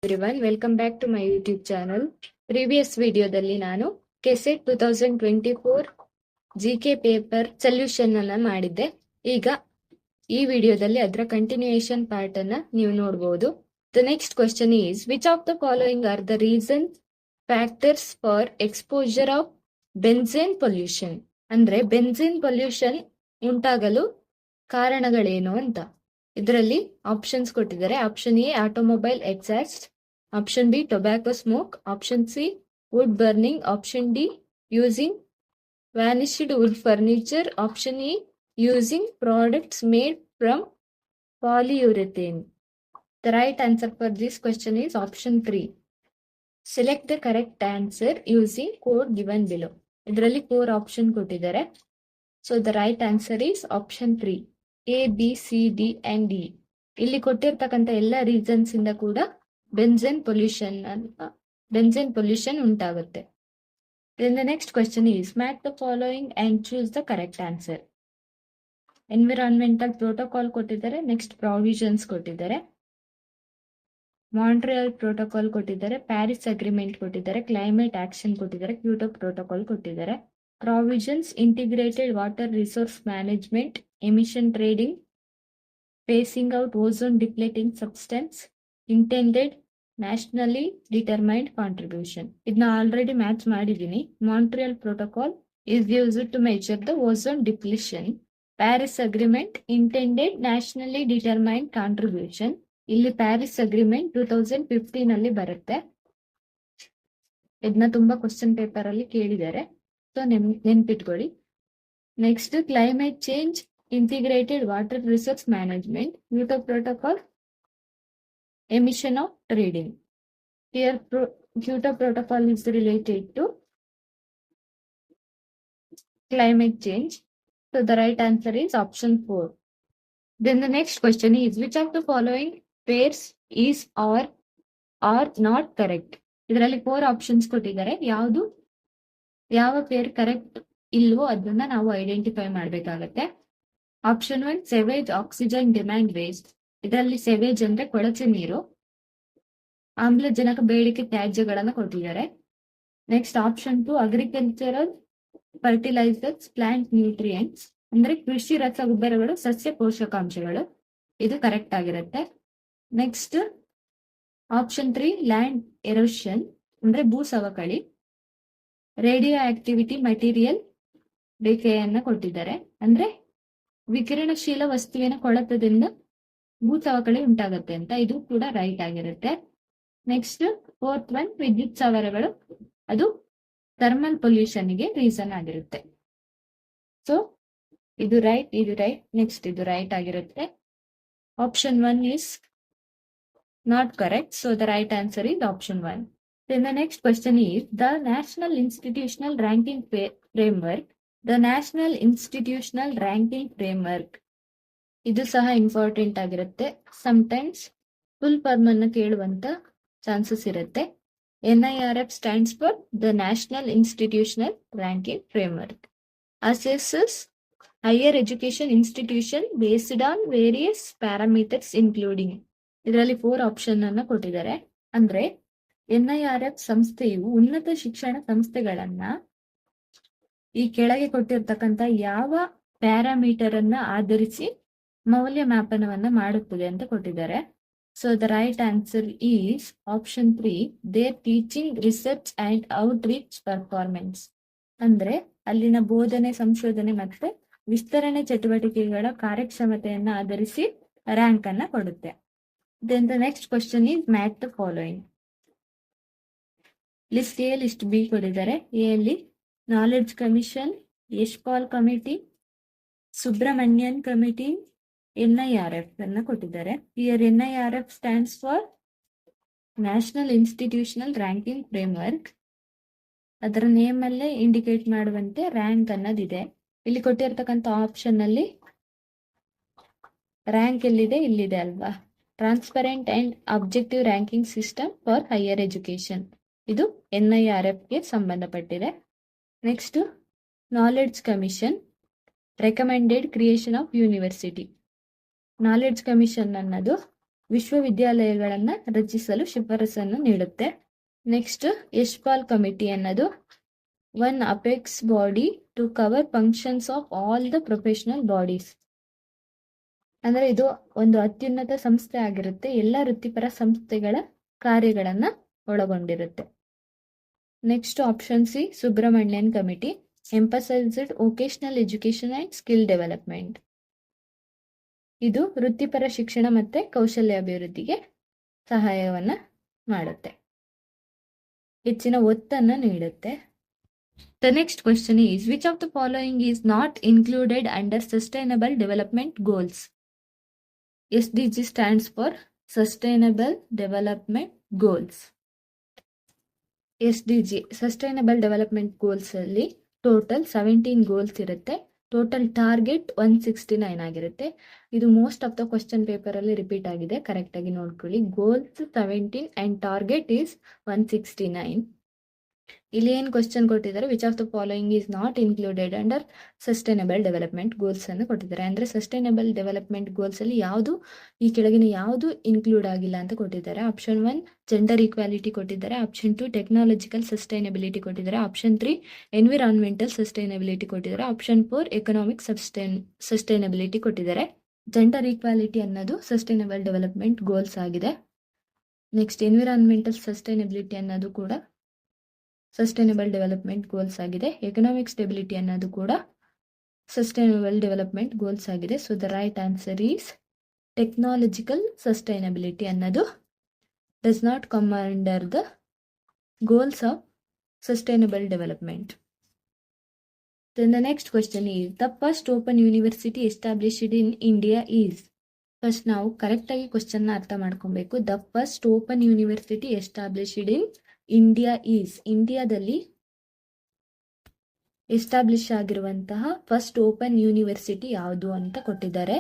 Everyone, welcome back to my YouTube channel. Previous ವಿಡಿಯೋದಲ್ಲಿ ನಾನು KSET 2024 GK paper solution ಅನ್ನ ಮಾಡಿದ್ದೆ. ಈಗ ಈ ವಿಡಿಯೋದಲ್ಲಿ ಅದರ ಕಂಟಿನ್ಯೂಯೇಷನ್ ಪಾರ್ಟ್ ಅನ್ನ ನೀವು ನೋಡಬಹುದು. The next question is, which of the following are the reason factors for exposure of benzene pollution? ಅಂದ್ರೆ ಬೆನ್ಝೇನ್ ಪೊಲ್ಯೂಷನ್ ಉಂಟಾಗಲು ಕಾರಣಗಳೇನು ಅಂತ. ಇದರಲ್ಲಿ ಆಪ್ಷನ್ಸ್ ಕೊಟ್ಟಿದ್ದಾರೆ. Option a automobile exhaust, option b tobacco smoke, option c wood burning, option d using varnished wood furniture, option e using products made from polyurethane. The right answer for this question is option 3. Select the correct answer using code given below. ಇದರಲ್ಲಿ 4 option ಕೊಟ್ಟಿದ್ದಾರೆ. So the right answer is option 3, A B C D and D. ಇಲ್ಲಿ ಕೊಟ್ಟಿರ್ತಕ್ಕಂಥ ಎಲ್ಲ reasons ಇಂದ ಕೂಡ ಬೆನ್ಝೇನ್ pollution ಉಂಟಾಗುತ್ತೆ. Then the next question is, match the following and choose the correct answer. Environmental protocol ಕೊಟ್ಟಿದ್ದಾರೆ, next provisions ಕೊಟ್ಟಿದ್ದಾರೆ, Montreal protocol ಕೊಟ್ಟಿದ್ದಾರೆ, Paris agreement ಕೊಟ್ಟಿದ್ದಾರೆ, ಕ್ಲೈಮೇಟ್ ಆಕ್ಷನ್ ಕೊಟ್ಟಿದ್ದಾರೆ, ಕ್ಯೋಟೋ ಪ್ರೋಟೋಕಾಲ್ ಕೊಟ್ಟಿದ್ದಾರೆ. Provisions: integrated water resource management, emission trading, facing out ozone ಡಿಪ್ಲೇಟಿಂಗ್ substance, intended nationally determined contribution. ಇದನ್ನ already match ಮಾಡಿದ್ದೀನಿ. Montreal protocol is used to measure the ozone depletion. Paris Agreement intended nationally determined contribution. ಇಲ್ಲಿ Paris agreement 2015 ಅಲ್ಲಿ ಬರುತ್ತೆ. ಇದನ್ನ ತುಂಬಾ question paper ಅಲ್ಲಿ ಕೇಳಿದ್ದಾರೆ, so ನೆನ್ಪಿಟ್ಕೊಳ್ಳಿ. Next climate change, integrated water resource management, Kyoto protocol, emission of trading. Here Kyoto Protocol is related to climate change. So the right answer is option 4. Then the next question is, which of the following pairs is or are not correct? ಇದರಲ್ಲಿ 4 options ಕೊಟ್ಟಿದ್ದಾರೆ. ಯಾವ peer correct ಇಲ್ವೋ ಅದನ್ನ ನಾವು identify ಮಾಡಬೇಕಾಗತ್ತೆ. Option 1 sewage oxygen demand waste. ಇದರಲ್ಲಿ sewage ಅಂದ್ರೆ ಕೊಳಚೆ ನೀರು, ಆಮ್ಲಜನಕ ಬೇಡಿಕೆ ತ್ಯಾಜ್ಯಗಳನ್ನ ಕೊಟ್ಟಿದ್ದಾರೆ. Next option 2 agricultural fertilizers plant nutrients, ಅಂದ್ರೆ ಕೃಷಿ ರಸಗೊಬ್ಬರಗಳು, ಸಸ್ಯ ಪೋಷಕಾಂಶಗಳು. ಇದು ಕರೆಕ್ಟ್ ಆಗಿರುತ್ತೆ. ನೆಕ್ಸ್ಟ್ ಆಪ್ಷನ್ 3 ಲ್ಯಾಂಡ್ ಎರೋಷನ್, ಅಂದ್ರೆ ಭೂ ಸವಕಳಿ, ರೇಡಿಯೋ ಆಕ್ಟಿವಿಟಿ ಮೆಟೀರಿಯಲ್ ರೇಖೆಯನ್ನ ಕೊಟ್ಟಿದ್ದಾರೆ, ಅಂದ್ರೆ ವಿಕಿರಣಶೀಲ ವಸ್ತುವಿನ ಕೊಳೆತದಿಂದ ಭೂ ಸವಕಳಿ ಉಂಟಾಗುತ್ತೆ ಅಂತ. ಇದು ಕೂಡ ರೈಟ್ ಆಗಿರುತ್ತೆ. ನೆಕ್ಸ್ಟ್ 4th ಒನ್ ವಿದ್ಯುತ್ ಸವರಗಳು, ಅದು ಥರ್ಮಲ್ ಪೊಲ್ಯೂಷನ್ಗೆ ರೀಸನ್ ಆಗಿರುತ್ತೆ. ಸೊ ಇದು ರೈಟ್, ನೆಕ್ಸ್ಟ್ ಇದು ರೈಟ್ ಆಗಿರುತ್ತೆ. Option 1 is not correct. So the right answer is option 1. Then the next question is, the National Institutional Ranking Framework. The National Institutional Ranking Framework. ಇದು ಸಹ important ಆಗಿರುತ್ತೆ. Sometimes full form ಅನ್ನು ಕೇಳುವಂತ chances ಇರುತ್ತೆ. NIRF stands for the National Institutional Ranking Framework. Assesses higher education institution based on various parameters including. ಇದರಲ್ಲಿ 4 option ಅನ್ನ ಕೊಟ್ಟಿದ್ದಾರೆ. ಅಂದ್ರೆ NIRF ಸಂಸ್ಥೆಯು ಉನ್ನತ ಶಿಕ್ಷಣ ಸಂಸ್ಥೆಗಳನ್ನ ಈ ಕೆಳಗೆ ಕೊಟ್ಟಿರ್ತಕ್ಕಂಥ ಯಾವ ಪ್ಯಾರಾಮೀಟರ್ ಅನ್ನ ಆಧರಿಸಿ ಮೌಲ್ಯಮಾಪನವನ್ನ ಮಾಡುತ್ತದೆ ಅಂತ ಕೊಟ್ಟಿದ್ದಾರೆ. So the right answer is option 3, their teaching research and outreach performance. ಅಂದ್ರೆ ಅಲ್ಲಿನ ಬೋಧನೆ, ಸಂಶೋಧನೆ ಮತ್ತೆ ವಿಸ್ತರಣೆ ಚಟುವಟಿಕೆಗಳ ಕಾರ್ಯಕ್ಷಮತೆಯನ್ನ ಆಧರಿಸಿ ರ್ಯಾಂಕ್ ಅನ್ನ ಕೊಡುತ್ತೆ. Then the next question is, match the following. List A, list B ಕೊಟ್ಟಿದ್ದಾರೆ. ಎ ಅಲ್ಲಿ knowledge commission, Yashpal committee, Subrahmanyan committee, NIRF ಅನ್ನ ಕೊಟ್ಟಿದ್ದಾರೆ. Here NIRF stands for national institutional ranking framework. ಅದರ ನೇಮ್ ಅಲ್ಲೇ ಇಂಡಿಕೇಟ್ ಮಾಡುವಂತೆ ರ್ಯಾಂಕ್ ಅನ್ನೋದಿದೆ. ಇಲ್ಲಿ ಕೊಟ್ಟಿರ್ತಕ್ಕಂಥ ಆಪ್ಷನ್ ಅಲ್ಲಿ ರ್ಯಾಂಕ್ ಎಲ್ಲಿದೆ, ಇಲ್ಲಿದೆ ಅಲ್ವಾ. Transparent and objective ranking system for higher education, ಇದು NIRF ಗೆ ಸಂಬಂಧಪಟ್ಟಿದೆ. Next knowledge commission, recommended creation of university. Knowledge commission ಅನ್ನೋದು ವಿಶ್ವವಿದ್ಯಾಲಯಗಳನ್ನ ರಚಿಸಲು ಶಿಫಾರಸನ್ನು ನೀಡುತ್ತೆ. ನೆಕ್ಸ್ಟ್ ಯಶ್ಪಾಲ್ ಕಮಿಟಿ ಅನ್ನೋದು one apex body to cover functions of all the professional bodies. ಅಂದ್ರೆ ಇದು ಒಂದು ಅತ್ಯುನ್ನತ ಸಂಸ್ಥೆ ಆಗಿರುತ್ತೆ, ಎಲ್ಲ ವೃತ್ತಿಪರ ಸಂಸ್ಥೆಗಳ ಕಾರ್ಯಗಳನ್ನ ಒಳಗೊಂಡಿರುತ್ತೆ. Next option C Subrahmanyan committee emphasised vocational education and skill development. ಇದು ವೃತ್ತಿಪರ ಶಿಕ್ಷಣ ಮತ್ತೆ ಕೌಶಲ್ಯ ಅಭಿವೃದ್ಧಿಗೆ ಸಹಾಯವನ್ನ ಮಾಡುತ್ತೆ, ಹೆಚ್ಚಿನ ಒತ್ತನ್ನು ನೀಡುತ್ತೆ. The next question is, which of the following is not included under Sustainable Development Goals? SDG stands for Sustainable Development Goals. SDG Sustainable Development Goals ಅಲ್ಲಿ ಟೋಟಲ್ 17 ಗೋಲ್ಸ್ ಇರುತ್ತೆ. ಟೋಟಲ್ ಟಾರ್ಗೆಟ್ 169 ಆಗಿರುತ್ತೆ. ಇದು most of the question paper ಅಲ್ಲಿ repeat ಆಗಿದೆ, correct ಆಗಿ ನೋಡ್ಕೊಳ್ಳಿ. Goals 17 and target is 169. ಇಲ್ಲಿ ಏನ್ ಕ್ವಶನ್ ಕೊಟ್ಟಿದ್ದಾರೆ, which of the following is not included under sustainable development goals ಅನ್ನು ಕೊಟ್ಟಿದ್ದಾರೆ. ಅಂದ್ರೆ ಸಸ್ಟೈನಬಲ್ ಡೆವಲಪ್ಮೆಂಟ್ ಗೋಲ್ಸ್ ಅಲ್ಲಿ ಯಾವುದು ಈ ಕೆಳಗಿನ ಯಾವುದು ಇನ್ಕ್ಲೂಡ್ ಆಗಿಲ್ಲ ಅಂತ ಕೊಟ್ಟಿದ್ದಾರೆ. ಆಪ್ಷನ್ 1 ಜೆಂಡರ್ ಈಕ್ವಾಲಿಟಿ ಕೊಟ್ಟಿದ್ದಾರೆ. ಆಪ್ಷನ್ 2 ಟೆಕ್ನಾಲಜಿಕಲ್ ಸಸ್ಟೈನಬಿಲಿಟಿ ಕೊಟ್ಟಿದ್ದಾರೆ. ಆಪ್ಷನ್ 3 ಎನ್ವಿರಾನ್ಮೆಂಟಲ್ ಸಸ್ಟೈನಬಿಲಿಟಿ ಕೊಟ್ಟಿದ್ದಾರೆ. ಆಪ್ಷನ್ 4 ಎಕನಾಮಿಕ್ ಸಸ್ಟೈನಬಿಲಿಟಿ ಕೊಟ್ಟಿದ್ದಾರೆ. ಜೆಂಡರ್ ಈಕ್ವಾಲಿಟಿ ಅನ್ನೋದು ಸಸ್ಟೈನಬಲ್ ಡೆವಲಪ್ಮೆಂಟ್ ಗೋಲ್ಸ್ ಆಗಿದೆ. ನೆಕ್ಸ್ಟ್ ಎನ್ವಿರಾನ್ಮೆಂಟಲ್ ಸಸ್ಟೈನಬಿಲಿಟಿ ಅನ್ನೋದು ಕೂಡ ಸಸ್ಟೈನಬಲ್ ಡೆವಲಪ್ಮೆಂಟ್ ಗೋಲ್ಸ್ ಆಗಿದೆ. ಎಕನಾಮಿಕ್ ಸ್ಟೆಬಿಲಿಟಿ ಅನ್ನೋದು ಕೂಡ ಸಸ್ಟೈನಬಲ್ ಡೆವಲಪ್ಮೆಂಟ್ ಗೋಲ್ಸ್ ಆಗಿದೆ. So the right answer is technological sustainability ಅನ್ನೋದು does not come under the goals of sustainable development. Then the next question is, the first open university established in India is. First ನಾವು correct ಆಗಿ question ನ ಅರ್ಥ ಮಾಡ್ಕೊಬೇಕು. The first open university established in India is. ಇಂಡಿಯಾದಲ್ಲಿ establish ಆಗಿರುವಂತಹ first open university ಯಾವುದು ಅಂತ ಕೊಟ್ಟಿದ್ದಾರೆ.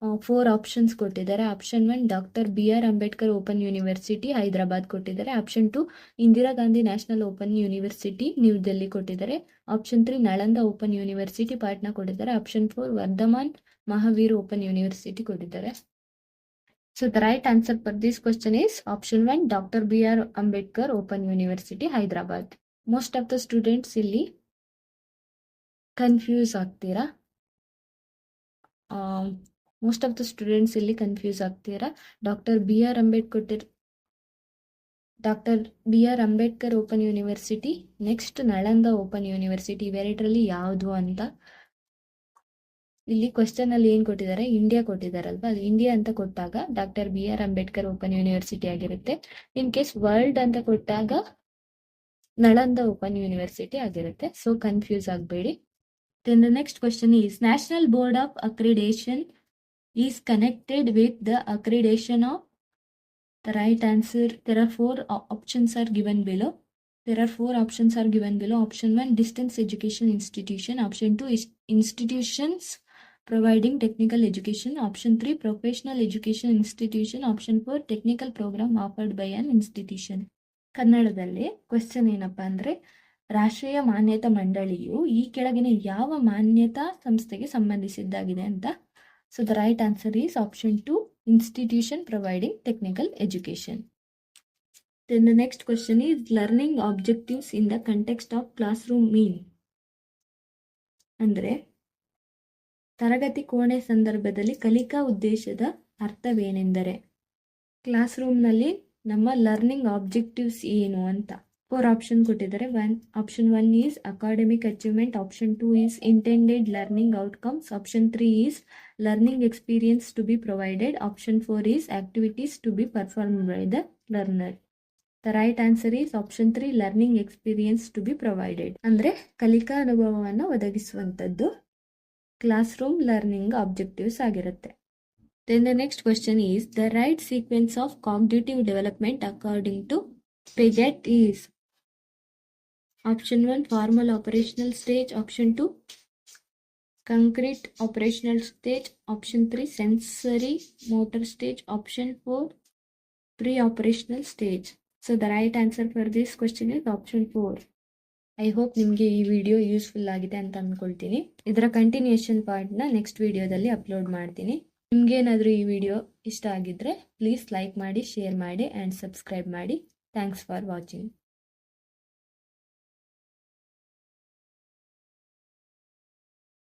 4 ಆಪ್ಷನ್ಸ್ ಕೊಟ್ಟಿದ್ದಾರೆ. Option 1 doctor BR Ambedkar open university Hyderabad ಕೊಟ್ಟಿದ್ದಾರೆ. Option 2 Indira Gandhi national open university new Delhi ಕೊಟ್ಟಿದ್ದಾರೆ. Option 3 Nalanda open university Patna ಕೊಟ್ಟಿದ್ದಾರೆ. Option 4 Vardhaman Mahavir open university ಕೊಟ್ಟಿದ್ದಾರೆ. So the right answer for this question is option 1 Dr. BR Ambedkar Open University Hyderabad. Most of the students ಇಲ್ಲಿ confuse ಆಗ್ತೀರಾ. Most of the students ಇಲ್ಲಿ confuse ಆಗ್ತೀರಾ. Doctor B R Ambedkar open university, next Nalanda open university, ಇವೆರಡರಲ್ಲಿ ಯಾವುದು ಅಂತ. ಇಲ್ಲಿ question ಅಲ್ಲಿ ಏನ್ ಕೊಟ್ಟಿದ್ದಾರೆ, ಇಂಡಿಯಾ ಕೊಟ್ಟಿದ್ದಾರಲ್ವಾ, ಅದು ಇಂಡಿಯಾ ಅಂತ ಕೊಟ್ಟಾಗ doctor BR Ambedkar open university ಆಗಿರುತ್ತೆ. ಇನ್ ಕೇಸ್ ವರ್ಲ್ಡ್ ಅಂತ ಕೊಟ್ಟಾಗ ನಳಂದ ಓಪನ್ ಯೂನಿವರ್ಸಿಟಿ ಆಗಿರುತ್ತೆ. ಸೊ ಕನ್ಫ್ಯೂಸ್ ಆಗಬೇಡಿ. Then the next question is, National Board of Accreditation is connected with the accreditation of. The right answer, there are 4 options are given below. Option 1 distance education institution. Option 2 is institutions providing technical education. Option 3 professional education institution. Option 4 technical program offered by an institution. ಕನ್ನಡದಲ್ಲಿ question ಏನಪ್ಪಾ ಅಂದ್ರೆ, ರಾಷ್ಟ್ರೀಯ ಮಾನ್ಯತಾ ಮಂಡಳಿಯು ಈ ಕೆಳಗಿನ ಯಾವ ಮಾನ್ಯತಾ ಸಂಸ್ಥೆಗೆ ಸಂಬಂಧಿಸಿದ್ದಾಗಿದೆ ಅಂತ. So the right answer is option 2 institution providing technical education. Then the next question is, learning objectives in the context of classroom mean. ಅಂದ್ರೆ ತರಗತಿ ಕೋಣೆ ಸಂದರ್ಭದಲ್ಲಿ ಕಲಿಕಾ ಉದ್ದೇಶದ ಅರ್ಥವೇನೆಂದರೆ. ಕ್ಲಾಸ್ ರೂಮ್ನಲ್ಲಿ ನಮ್ಮ ಲರ್ನಿಂಗ್ ಆಬ್ಜೆಕ್ಟಿವ್ಸ್ ಏನು ಅಂತ 4 ಆಪ್ಷನ್ ಕೊಟ್ಟಿದ್ದಾರೆ. Option 1 is academic achievement. Option 2 is intended learning outcomes. Option 3 is learning experience to be provided. Option 4 is activities to be perform by the learner. The right answer is option 3 learning experience to be provided. ಅಂದ್ರೆ ಕಲಿಕಾ ಅನುಭವವನ್ನು ಒದಗಿಸುವಂಥದ್ದು class room learning objectives ಆಗಿರುತ್ತೆ. Then the next question is, the right sequence of cognitive development according to Piaget is. Option 1 formal operational stage. Option 2 concrete operational stage. Option 3 sensory motor stage. Option 4 pre-operational stage. So the right answer for this question is option 4. I hope ನಿಮಗೆ ಈ video useful ಆಗಿದೆ ಅಂತ ಅಂದ್ಕೊಳ್ತೀನಿ. ಇದರ continuation ಪಾರ್ಟ್ನ next ವಿಡಿಯೋದಲ್ಲಿ upload ಮಾಡ್ತೀನಿ. ನಿಮ್ಗೇನಾದರೂ ಈ ವಿಡಿಯೋ ಇಷ್ಟ ಆಗಿದ್ರೆ ಪ್ಲೀಸ್ ಲೈಕ್ ಮಾಡಿ, ಶೇರ್ ಮಾಡಿ ಆ್ಯಂಡ್ ಸಬ್ಸ್ಕ್ರೈಬ್ ಮಾಡಿ. Thanks for watching.